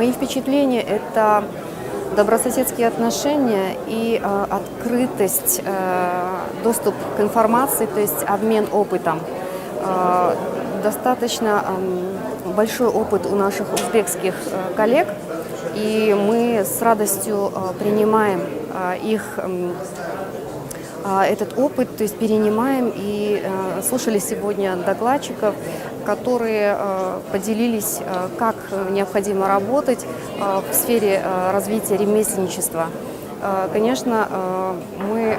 Мои впечатления – это добрососедские отношения и открытость, доступ к информации, то есть обмен опытом. Достаточно большой опыт у наших узбекских коллег, и мы с радостью принимаем этот опыт, то есть перенимаем, и слушали сегодня докладчиков, которые поделились, как необходимо работать в сфере развития ремесленничества. Конечно, мы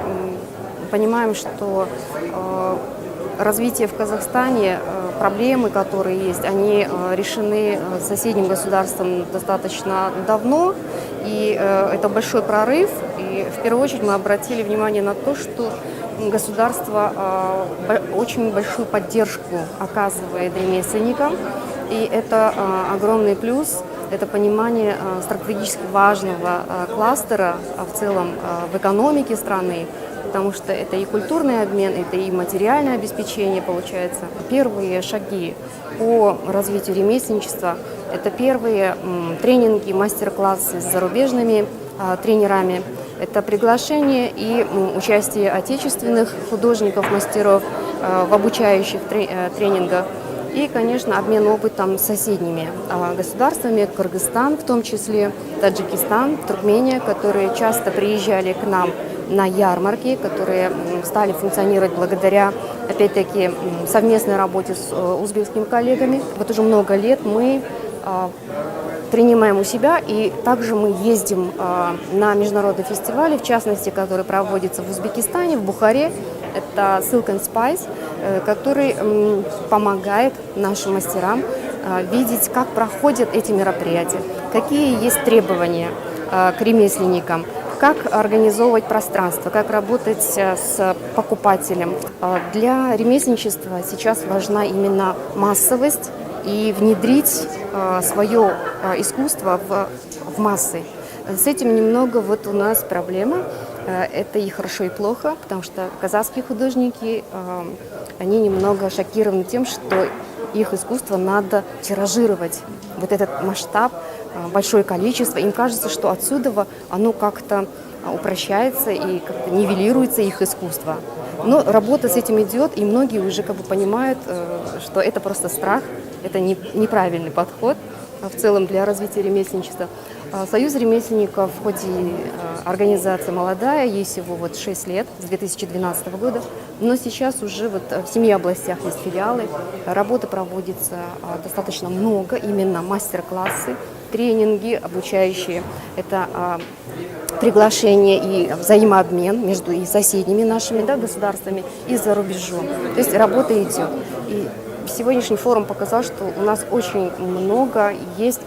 понимаем, что развитие в Казахстане, проблемы, которые есть, они решены соседним государством достаточно давно, и это большой прорыв. И в первую очередь мы обратили внимание на то, что государство очень большую поддержку оказывает ремесленникам, и это огромный плюс, это понимание стратегически важного кластера в целом в экономике страны, потому что это и культурный обмен, это и материальное обеспечение получается. Первые шаги по развитию ремесленничества – это первые тренинги, мастер-классы с зарубежными тренерами, это приглашение и участие отечественных художников, мастеров в обучающих тренингах. И, конечно, обмен опытом с соседними государствами, Кыргызстан в том числе, Таджикистан, Туркмения, которые часто приезжали к нам на ярмарки, которые стали функционировать благодаря, опять-таки, совместной работе с узбекскими коллегами. Вот уже много лет мы принимааем у себя, и также мы ездим на международные фестивали, в частности, которые проводятся в Узбекистане, в Бухаре. Это Silk and Spice, который помогает нашим мастерам видеть, как проходят эти мероприятия, какие есть требования к ремесленникам, как организовывать пространство, как работать с покупателем. Для ремесленничества сейчас важна именно массовость и внедрить свое искусство в массы. С этим немного вот у нас проблема. Это и хорошо, и плохо, потому что казахские художники, они немного шокированы тем, что их искусство надо тиражировать. Вот этот масштаб, большое количество. Им кажется, что отсюда оно как-то упрощается и как-то нивелируется их искусство. Но работа с этим идет, и многие уже понимают, что это просто страх, это неправильный подход в целом для развития ремесленничества. Союз ремесленников, хоть и организация молодая, ей всего 6 лет, с 2012 года, но сейчас уже в 7 областях есть филиалы, работы проводится достаточно много, именно мастер-классы, тренинги обучающие, это приглашение и взаимообмен между и соседними нашими государствами, и за рубежом. То есть работа идет. И сегодняшний форум показал, что у нас очень много есть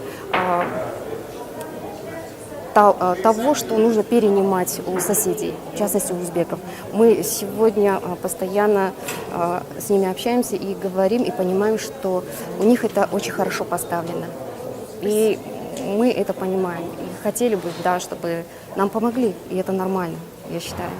того, что нужно перенимать у соседей, в частности у узбеков. Мы сегодня постоянно с ними общаемся и говорим, и понимаем, что у них это очень хорошо поставлено. И мы это понимаем. И хотели бы, чтобы нам помогли, и это нормально, я считаю.